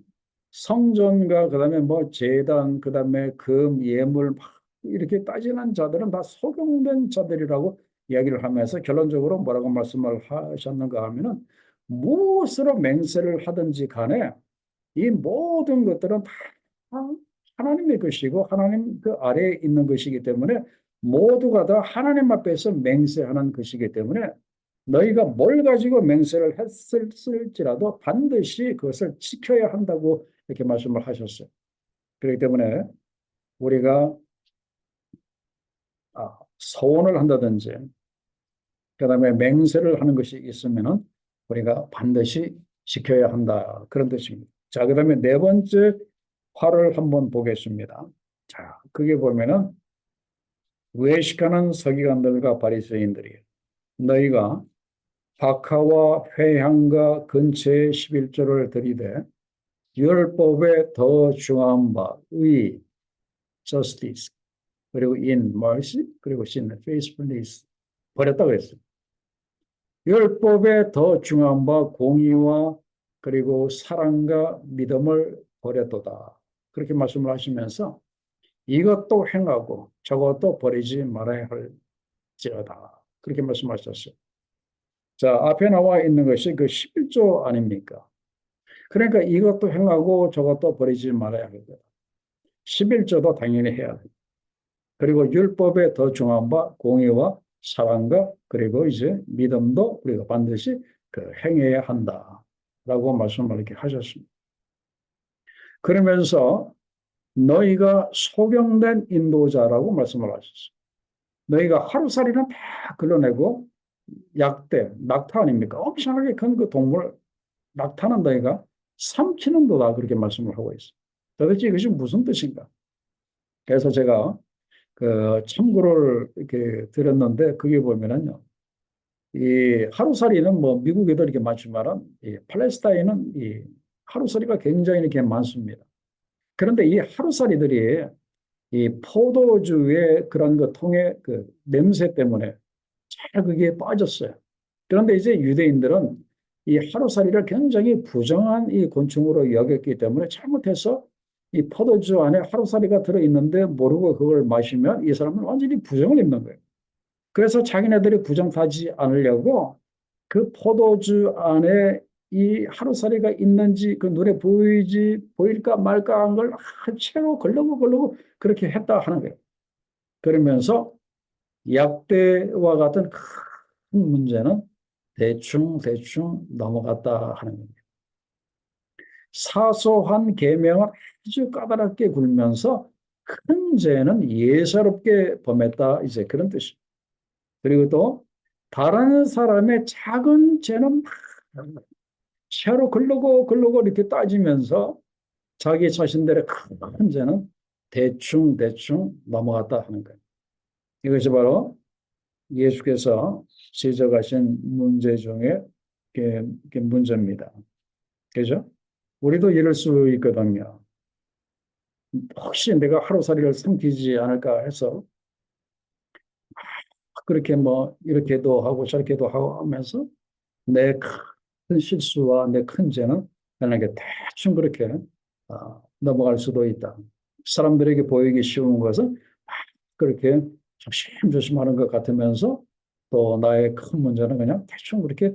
성전과 그다음에 뭐 제단 그다음에 금 예물 막 이렇게 따지는 자들은 다 소경된 자들이라고 이야기를 하면서 결론적으로 뭐라고 말씀을 하셨는가 하면은 무엇으로 맹세를 하든지 간에 이 모든 것들은 다 하나님의 것이고 하나님 그 아래에 있는 것이기 때문에 모두가 다 하나님 앞에서 맹세하는 것이기 때문에 너희가 뭘 가지고 맹세를 했을지라도 반드시 그것을 지켜야 한다고 이렇게 말씀을 하셨어요. 그렇기 때문에 우리가 서원을 한다든지 그다음에 맹세를 하는 것이 있으면은 우리가 반드시 지켜야 한다 그런 뜻입니다. 자, 그다음에 네 번째 화를 한번 보겠습니다. 자, 그게 보면은 외식하는 서기관들과 바리새인들이 너희가 박하와 회향과 근처의 11조를 들이되 율법에 더 중요한 바 의, justice, 그리고 in mercy, 그리고 sin, faithfulness 버렸다 그랬어요. 율법에 더 중요한 바 공의와 그리고 사랑과 믿음을 버렸도다. 그렇게 말씀을 하시면서 이것도 행하고 저것도 버리지 말아야 할지어다. 그렇게 말씀하셨어요. 자, 앞에 나와 있는 것이 그 11조 아닙니까? 그러니까 이것도 행하고 저것도 버리지 말아야 합니다. 11조도 당연히 해야 돼요. 그리고 율법에 더 중요한 바 공의와 사랑과 그리고 이제 믿음도 우리가 반드시 행해야 한다라고 말씀을 이렇게 하셨습니다. 그러면서 너희가 소경된 인도자라고 말씀을 하셨어요. 너희가 하루살이는 다 걸러내고 약대, 낙타 아닙니까? 엄청나게 큰 그 동물 낙타는 너희가 삼키는 도다 그렇게 말씀을 하고 있어요. 도대체 이것이 무슨 뜻인가? 그래서 제가 그 참고를 이렇게 들었는데 그게 보면은요. 이 하루살이는 뭐 미국에도 이렇게 많지만은 이 팔레스타인은 이 하루살이가 굉장히 이렇게 많습니다. 그런데 이 하루살이들이 이 포도주의 그런 그 통의 그 냄새 때문에 잘 그게 빠졌어요. 그런데 이제 유대인들은 이 하루살이를 굉장히 부정한 이 곤충으로 여겼기 때문에 잘못해서 이 포도주 안에 하루살이가 들어있는데 모르고 그걸 마시면 이 사람은 완전히 부정을 입는 거예요. 그래서 자기네들이 부정 타지 않으려고 그 포도주 안에 이 하루살이가 있는지 그 눈에 보일까 말까 한 걸 채로 걸르고 그렇게 했다 하는 거예요. 그러면서 약대와 같은 큰 문제는 대충 넘어갔다 하는 겁니다. 사소한 계명을 아주 까다롭게 굴면서 큰 죄는 예사롭게 범했다 이제 그런 뜻이에요. 그리고 또 다른 사람의 작은 죄는 막 채로 걸르고 이렇게 따지면서 자기 자신들의 큰 죄는 대충 넘어갔다 하는 거예요. 이것이 바로 예수께서 지적하신 문제 중에 문제입니다. 그죠? 우리도 이럴 수 있거든요. 혹시 내가 하루살이를 삼키지 않을까 해서 그렇게 뭐 이렇게도 하고 저렇게도 하고 하면서 내 큰 실수와 내 큰 죄는 하나님께 대충 그렇게 넘어갈 수도 있다. 사람들에게 보이기 쉬운 것은 그렇게 조심조심하는 것 같으면서 또 나의 큰 문제는 그냥 대충 그렇게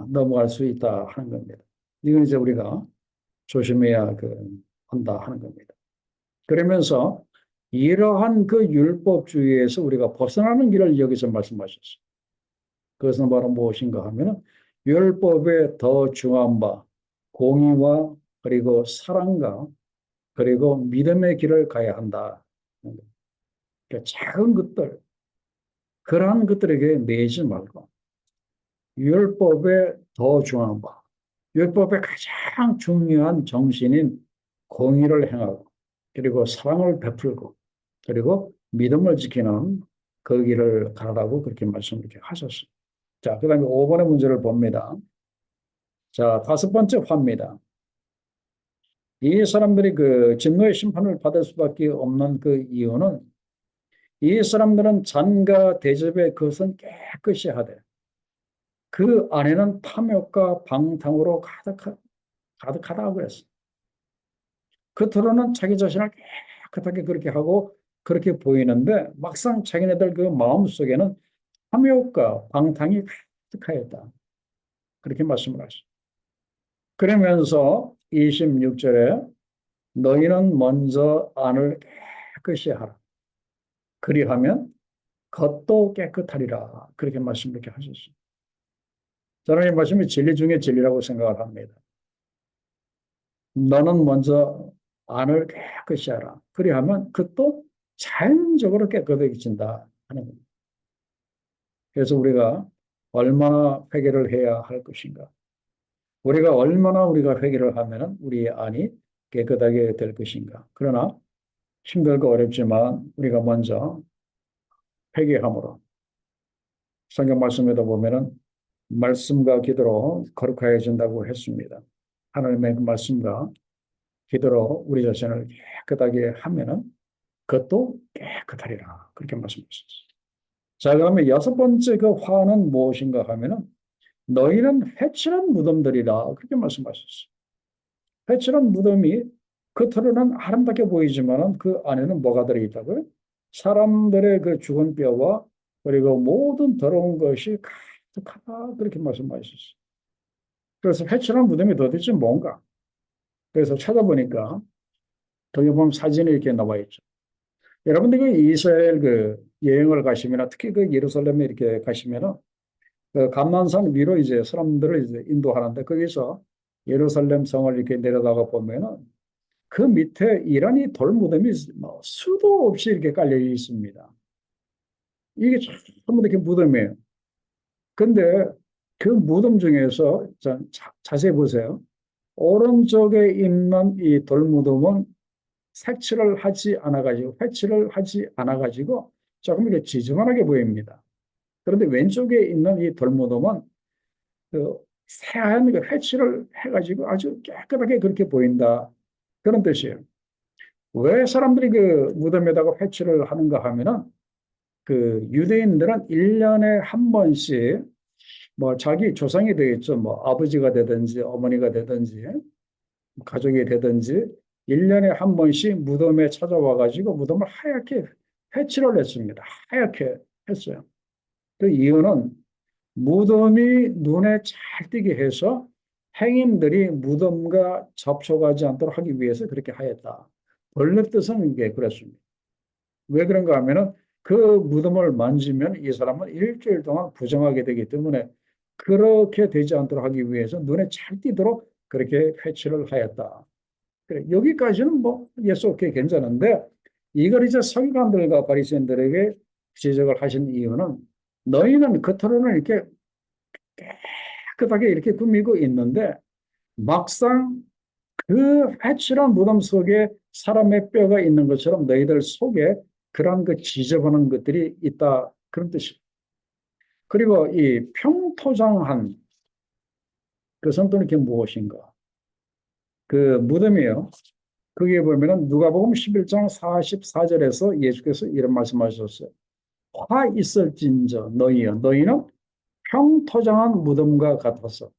넘어갈 수 있다 하는 겁니다. 이건 이제 우리가 조심해야 한다 하는 겁니다. 그러면서 이러한 그 율법주의에서 우리가 벗어나는 길을 여기서 말씀하셨어요. 그것은 바로 무엇인가 하면 율법의 더 중요한 바 공의와 그리고 사랑과 그리고 믿음의 길을 가야 한다. 그러니까 작은 것들 그러한 것들에게 매이지 말고 율법의 더 중요한 바 율법의 가장 중요한 정신인 공의를 행하고 그리고 사랑을 베풀고 그리고 믿음을 지키는 그 길을 가라고 그렇게 말씀 이렇게 하셨어요. 자, 그 다음에 5번의 문제를 봅니다. 자, 다섯 번째 화입니다. 이 사람들이 그 진노의 심판을 받을 수밖에 없는 그 이유는 이 사람들은 잔과 대접의 것은 깨끗이 하되 그 안에는 탐욕과 방탕으로 가득하다고 그랬어요. 겉으로는 자기 자신을 깨끗하게 그렇게 하고 그렇게 보이는데 막상 자기네들 그 마음 속에는 탐욕과 방탕이 가득하였다. 그렇게 말씀을 하시죠. 그러면서 26절에 너희는 먼저 안을 깨끗이 하라. 그리하면 겉도 깨끗하리라. 그렇게 말씀 이렇게 하셨어요. 저는 이 말씀이 진리 중에 진리라고 생각을 합니다. 너는 먼저 안을 깨끗이 하라. 그리하면 겉도 자연적으로 깨끗해진다 하는 겁니다. 그래서 우리가 얼마나 회개를 해야 할 것인가. 우리가 회개를 하면은 우리 안이 깨끗하게 될 것인가. 그러나 힘들고 어렵지만 우리가 먼저 회개함으로 성경 말씀에도 보면은 말씀과 기도로 거룩해진다고 했습니다. 하나님의 말씀과 기도로 우리 자신을 깨끗하게 하면은 그것도 깨끗하리라. 그렇게 말씀하셨어요. 자, 그러면 여섯 번째 그 화는 무엇인가 하면은 너희는 회칠한 무덤들이라. 그렇게 말씀하셨어요. 회칠한 무덤이 겉으로는 아름답게 보이지만은 그 안에는 뭐가 들어있다고요? 사람들의 그 죽은 뼈와 그리고 모든 더러운 것이 가득하다. 그렇게 말씀하셨어요. 그래서 회칠한 무덤이 도대체 뭔가? 그래서 찾아보니까 거기 보면 사진이 이렇게 나와 있죠. 여러분들이 그 이스라엘 그 여행을 가시면 특히 그 예루살렘에 이렇게 가시면은 그 감난산 위로 이제 사람들을 이제 인도하는데 거기서 예루살렘 성을 이렇게 내려다가 보면은 그 밑에 이란이 돌무덤이 뭐 수도 없이 이렇게 깔려 있습니다. 이게 전부 이렇게 무덤이에요. 근데 그 무덤 중에서 자세히 보세요. 오른쪽에 있는 이 돌무덤은 회칠을 하지 않아가지고 조금 이렇게 지저분하게 보입니다. 그런데 왼쪽에 있는 이 돌무덤은 그 새하얀 그 회칠을 해가지고 아주 깨끗하게 그렇게 보인다. 그런 뜻이에요. 왜 사람들이 그 무덤에다가 회칠을 하는가 하면은 그 유대인들은 1년에 한 번씩 뭐 자기 조상이 되겠죠. 뭐 아버지가 되든지 어머니가 되든지 가족이 되든지 1년에 한 번씩 무덤에 찾아와 가지고 무덤을 하얗게 회칠을 했습니다. 하얗게 했어요. 그 이유는 무덤이 눈에 잘 띄게 해서 행인들이 무덤과 접촉하지 않도록 하기 위해서 그렇게 하였다. 원래 뜻은 이게 그렇습니다. 왜 그런가 하면은 그 무덤을 만지면 이 사람은 일주일 동안 부정하게 되기 때문에 그렇게 되지 않도록 하기 위해서 눈에 잘 띄도록 그렇게 회칠을 하였다. 그래, 여기까지는 뭐 예수 오케이 괜찮은데 이걸 이제 서기관들과 바리새인들에게 지적을 하신 이유는 너희는 겉으로는 이렇게 깨끗하게 이렇게 꾸미고 있는데 막상 그 회칠한 무덤 속에 사람의 뼈가 있는 것처럼 너희들 속에 그런 그 지저분한 것들이 있다. 그런 뜻이에요. 그리고 이 평토장한 그것은 또 이렇게 무엇인가? 그 무덤이에요. 거기에 보면은 누가복음 11장 44절에서 예수께서 이런 말씀하셨어요. 화 있을진저 너희여 너희는 평토장한 무덤과 같아서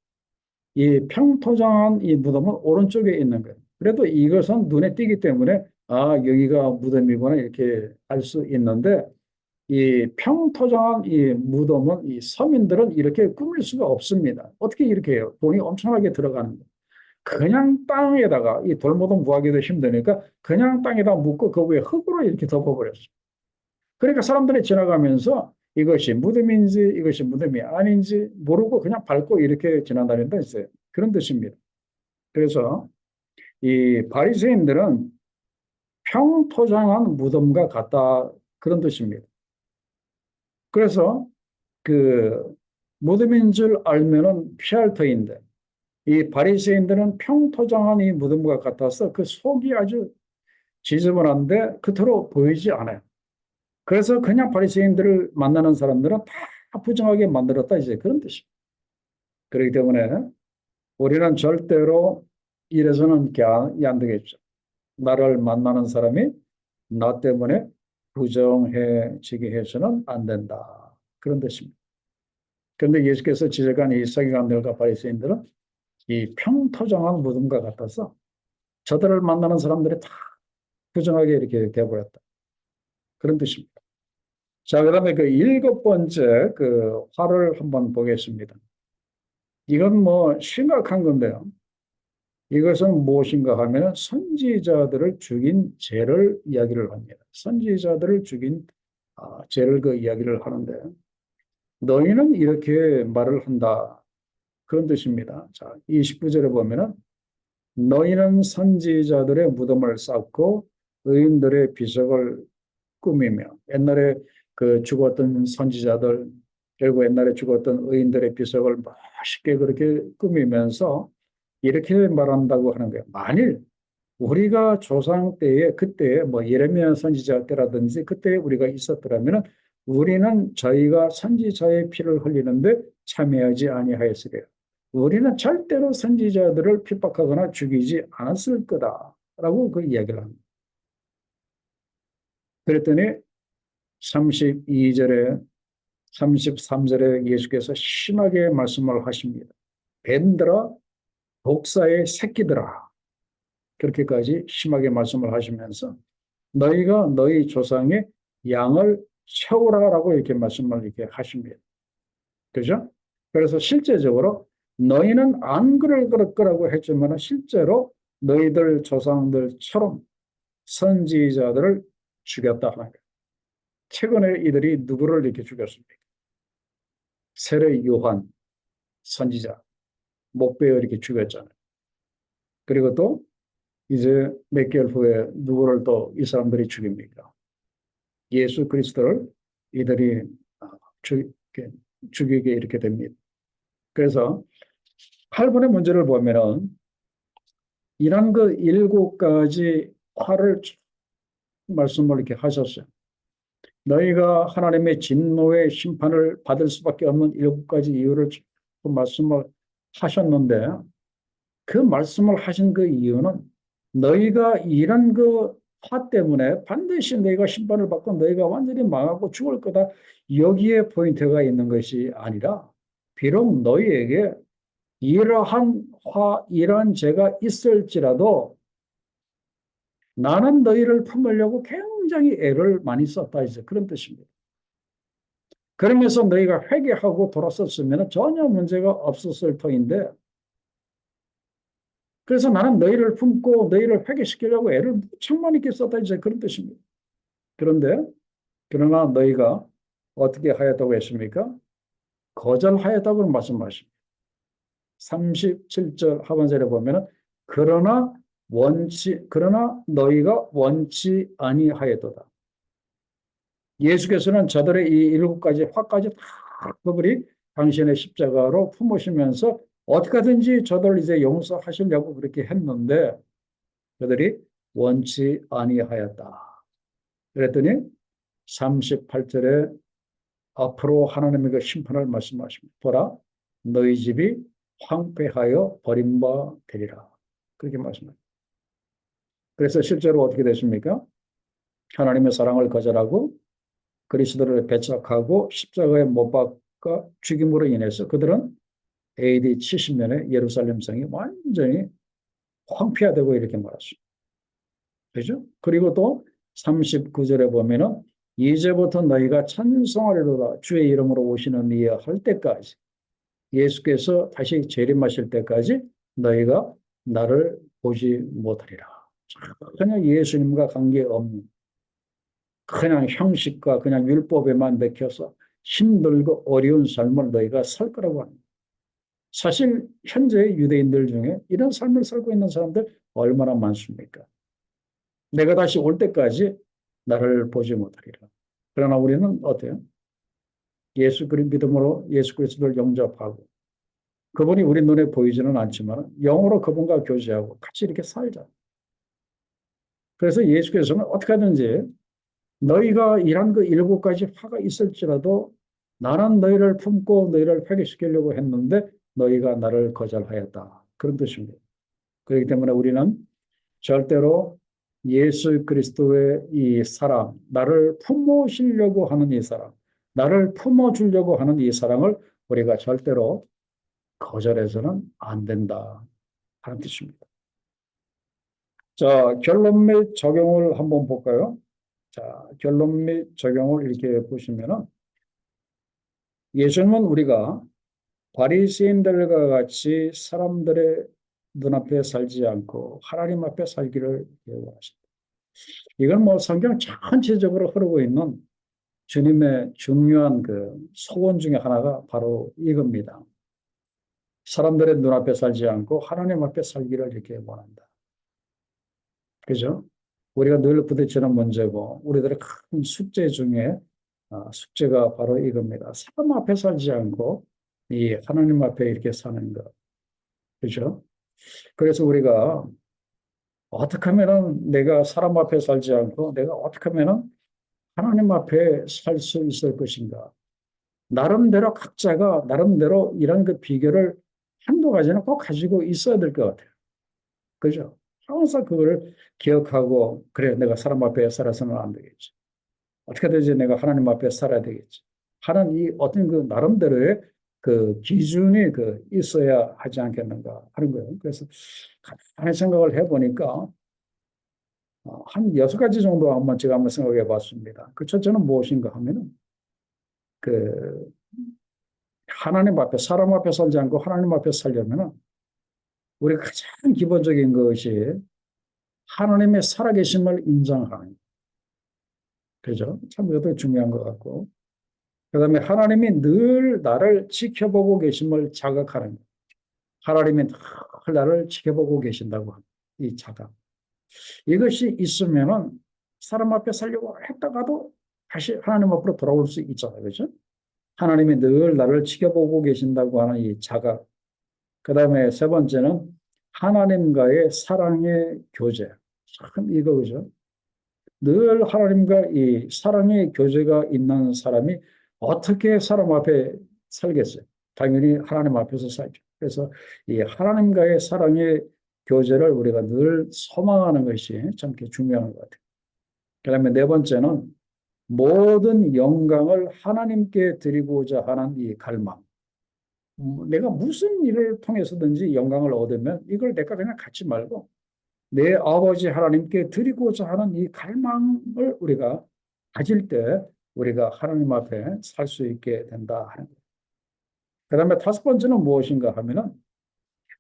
이 평토장한 이 무덤은 오른쪽에 있는 거예요. 그래도 이것은 눈에 띄기 때문에 아 여기가 무덤이구나 이렇게 알 수 있는데 이 평토장한 이 무덤은 이 서민들은 이렇게 꾸밀 수가 없습니다. 어떻게 이렇게 해요? 돈이 엄청나게 들어가는 거예요. 그냥 땅에다가 이 돌무덤 구하기도 힘드니까 그냥 땅에다 묻고 그 위에 흙으로 이렇게 덮어버렸어요. 그러니까 사람들이 지나가면서 이것이 무덤인지 이것이 무덤이 아닌지 모르고 그냥 밟고 이렇게 지나다닌다 했어요. 그런 뜻입니다. 그래서 이 바리새인들은 평토장한 무덤과 같다 그런 뜻입니다. 그래서 그 무덤인 줄 알면은 피할 터인데 이 바리새인들은 평토장한 이 무덤과 같아서 그 속이 아주 지저분한데 겉으로 보이지 않아요. 그래서 그냥 바리새인들을 만나는 사람들은 다 부정하게 만들었다 이제 그런 뜻이에요. 그렇기 때문에 우리는 절대로 이래서는 안 되겠죠. 나를 만나는 사람이 나 때문에 부정해지게 해서는 안 된다. 그런 뜻입니다. 그런데 예수께서 지적한 이 서기관들과 바리새인들은 이 평토장한 무덤과 같아서 저들을 만나는 사람들이 다 부정하게 이렇게 되어버렸다. 그런 뜻입니다. 자, 그다음에 그 일곱 번째 그 화를 한번 보겠습니다. 이건 뭐 심각한 건데요. 이것은 무엇인가 하면 선지자들을 죽인 죄를 이야기를 합니다. 선지자들을 죽인 죄를 그 이야기를 하는데 너희는 이렇게 말을 한다. 그런 뜻입니다. 자, 29절에 보면은 너희는 선지자들의 무덤을 쌓고 의인들의 비석을 꾸미며 옛날에 그 죽었던 선지자들 결국 옛날에 죽었던 의인들의 비석을 멋있게 그렇게 꾸미면서 이렇게 말한다고 하는 거예요. 만일 우리가 조상 때에 그때 뭐 예레미야 선지자 때라든지 그때 우리가 있었더라면 우리는 저희가 선지자의 피를 흘리는데 참여하지 아니하였으리라. 우리는 절대로 선지자들을 핍박하거나 죽이지 않았을 거다라고 그 이야기를 합니다. 그랬더니 32절에 33절에 예수께서 심하게 말씀을 하십니다. 뱀들아 독사의 새끼들아 그렇게까지 심하게 말씀을 하시면서 너희가 너희 조상의 양을 채우라라고 이렇게 말씀을 이렇게 하십니다. 그죠? 그래서 실제적으로 너희는 안 그럴 거라고 했지만 실제로 너희들 조상들처럼 선지자들을 죽였다 하는 거예요. 최근에 이들이 누구를 이렇게 죽였습니까? 세례 요한 선지자 목베어 이렇게 죽였잖아요. 그리고 또 이제 몇 개월 후에 누구를 또 이 사람들이 죽입니까? 예수 그리스도를 이들이 죽이게 이렇게 됩니다. 그래서 8번의 문제를 보면은 이런 그 일곱 가지 화를 말씀을 이렇게 하셨어요. 너희가 하나님의 진노의 심판을 받을 수밖에 없는 7가지 이유를 그 말씀을 하셨는데 그 말씀을 하신 그 이유는 너희가 이런 그 화 때문에 반드시 너희가 심판을 받고 너희가 완전히 망하고 죽을 거다. 여기에 포인트가 있는 것이 아니라 비록 너희에게 이러한 화, 이러한 죄가 있을지라도 나는 너희를 품으려고 굉장히 애를 많이 썼다. 이제 그런 뜻입니다. 그러면서 너희가 회개하고 돌아섰으면 전혀 문제가 없었을 터인데 그래서 나는 너희를 품고 너희를 회개시키려고 애를 무척 많이 썼다. 이제 그런 뜻입니다. 그런데 그러나 너희가 어떻게 하였다고 했습니까? 거절하였다고 말씀하십니다. 37절 하반절에 보면은 그러나 너희가 원치 아니하였도다. 예수께서는 저들의 이 7가지 화까지 다 그분이 당신의 십자가로 품으시면서 어떻게 하든지 저들을 이제 용서하시려고 그렇게 했는데 그들이 원치 아니하였다. 그랬더니 38절에 앞으로 하나님의 그 심판을 말씀하십니다. 보라, 너희 집이 황폐하여 버림바 되리라. 그렇게 말씀합니다. 그래서 실제로 어떻게 됐습니까? 하나님의 사랑을 거절하고 그리스도를 배척하고 십자가에 못 박아 죽임으로 인해서 그들은 AD 70년에 예루살렘 성이 완전히 황폐화되고 이렇게 말했습니다. 그죠? 그리고 또 39절에 보면은 이제부터 너희가 찬송하리로다 주의 이름으로 오시는 이에 할 때까지 예수께서 다시 재림하실 때까지 너희가 나를 보지 못하리라. 그냥 예수님과 관계없는 그냥 형식과 그냥 율법에만 맥혀서 힘들고 어려운 삶을 너희가 살 거라고 합니다. 사실 현재 유대인들 중에 이런 삶을 살고 있는 사람들 얼마나 많습니까? 내가 다시 올 때까지 나를 보지 못하리라. 그러나 우리는 어때요? 예수 그리스도 믿음으로 예수 그리스도를 영접하고 그분이 우리 눈에 보이지는 않지만 영으로 그분과 교제하고 같이 이렇게 살자. 그래서 예수께서는 어떻게 하든지 너희가 이런 그 7가지 화가 있을지라도 나는 너희를 품고 너희를 회개시키려고 했는데 너희가 나를 거절하였다. 그런 뜻입니다. 그렇기 때문에 우리는 절대로 예수 그리스도의 이 사랑, 나를 품으시려고 하는 이 사랑, 나를 품어주려고 하는 이 사랑을 우리가 절대로 거절해서는 안 된다. 하는 뜻입니다. 자, 결론 및 적용을 한번 볼까요? 자, 결론 및 적용을 이렇게 보시면은 예수님은 우리가 바리새인들과 같이 사람들의 눈앞에 살지 않고 하나님 앞에 살기를 원하십니다. 이건 뭐 성경 전체적으로 흐르고 있는 주님의 중요한 그 소원 중에 하나가 바로 이겁니다. 사람들의 눈앞에 살지 않고 하나님 앞에 살기를 이렇게 원한다. 그죠? 우리가 늘 부딪히는 문제고 우리들의 큰 숙제 중에 숙제가 바로 이겁니다. 사람 앞에 살지 않고 이 하나님 앞에 이렇게 사는 것. 그죠? 그래서 우리가 어떻게 하면은 내가 사람 앞에 살지 않고 내가 어떻게 하면은 하나님 앞에 살 수 있을 것인가? 나름대로 각자가 나름대로 이런 그 비결을 한두 가지는 꼭 가지고 있어야 될 것 같아요. 그죠? 항상 그걸 기억하고 그래 내가 사람 앞에 살아서는 안 되겠지. 어떻게 되지 내가 하나님 앞에 살아야 되겠지. 하는 이 어떤 그 나름대로의 그 기준이 그 있어야 하지 않겠는가 하는 거예요. 그래서 가만히 생각을 해보니까 한 6가지 정도 한번 제가 한번 생각해 봤습니다. 그 첫째는 무엇인가 하면은 그 하나님 앞에 사람 앞에 살지 않고 하나님 앞에 살려면은 우리가 가장 기본적인 것이 하나님의 살아계심을 인정하는 그죠? 참 이것도 중요한 것 같고 그다음에 하나님이 늘 나를 지켜보고 계심을 자각하는 것. 하나님이 늘 나를 지켜보고 계신다고 하는 이 자각. 이것이 있으면은 사람 앞에 살려고 했다가도 다시 하나님 앞으로 돌아올 수 있잖아요. 그죠? 하나님이 늘 나를 지켜보고 계신다고 하는 이 자각. 그 다음에 세 번째는 하나님과의 사랑의 교제. 참 이거 그죠? 늘 하나님과 이 사랑의 교제가 있는 사람이 어떻게 사람 앞에 살겠어요? 당연히 하나님 앞에서 살죠. 그래서 이 하나님과의 사랑의 교제를 우리가 늘 소망하는 것이 참 중요한 것 같아요. 그다음에 네 번째는 모든 영광을 하나님께 드리고자 하는 이 갈망. 내가 무슨 일을 통해서든지 영광을 얻으면 이걸 내가 그냥 갖지 말고 내 아버지 하나님께 드리고자 하는 이 갈망을 우리가 가질 때 우리가 하나님 앞에 살 수 있게 된다 하는 거예요. 그 다음에 다섯 번째는 무엇인가 하면은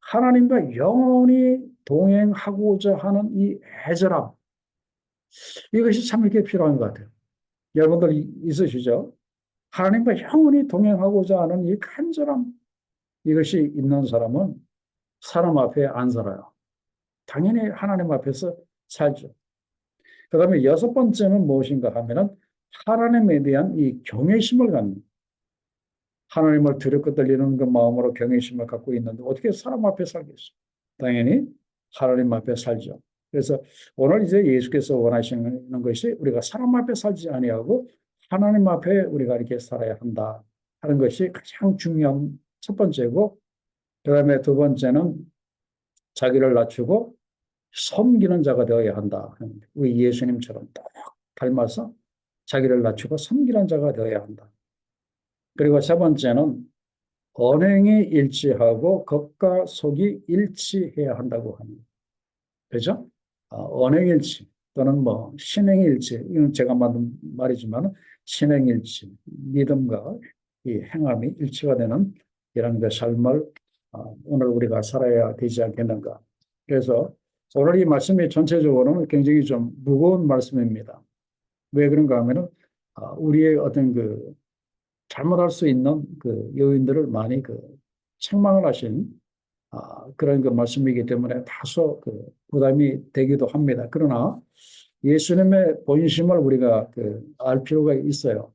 하나님과 영원히 동행하고자 하는 이 애절함. 이것이 참 이렇게 필요한 것 같아요. 여러분들 있으시죠? 하나님과 영원히 동행하고자 하는 이 간절함. 이것이 있는 사람은 사람 앞에 안 살아요. 당연히 하나님 앞에서 살죠. 그 다음에 여섯 번째는 무엇인가 하면은 하나님에 대한 이 경외심을 갖는, 하나님을 두렵고 떨리는 그 마음으로 경외심을 갖고 있는데 어떻게 사람 앞에 살겠어요? 당연히 하나님 앞에 살죠. 그래서 오늘 이제 예수께서 원하시는 것이 우리가 사람 앞에 살지 아니하고 하나님 앞에 우리가 이렇게 살아야 한다 하는 것이 가장 중요한 첫 번째고, 그 다음에 두 번째는 자기를 낮추고 섬기는 자가 되어야 한다. 우리 예수님처럼 딱 닮아서 자기를 낮추고 섬기는 자가 되어야 한다. 그리고 세 번째는 언행이 일치하고 겉과 속이 일치해야 한다고 합니다. 그죠? 언행일치 또는 뭐 신행일치, 이건 제가 만든 말이지만 신행일치, 믿음과 이 행함이 일치가 되는 이런 그 삶을 오늘 우리가 살아야 되지 않겠는가. 그래서 오늘 이 말씀이 전체적으로는 굉장히 좀 무거운 말씀입니다. 왜 그런가 하면은 우리의 어떤 그 잘못할 수 있는 그 요인들을 많이 그 책망을 하신 그런 그 말씀이기 때문에 다소 그 부담이 되기도 합니다. 그러나 예수님의 본심을 우리가 그 알 필요가 있어요.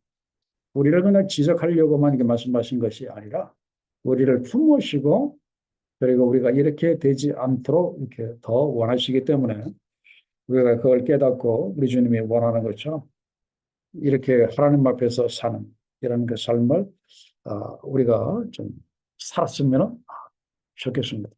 우리를 그냥 지적하려고만 이렇게 말씀하신 것이 아니라 우리를 품으시고 그리고 우리가 이렇게 되지 않도록 이렇게 더 원하시기 때문에 우리가 그걸 깨닫고 우리 주님이 원하는 것처럼 이렇게 하나님 앞에서 사는 이런 그 삶을 우리가 좀 살았으면 좋겠습니다.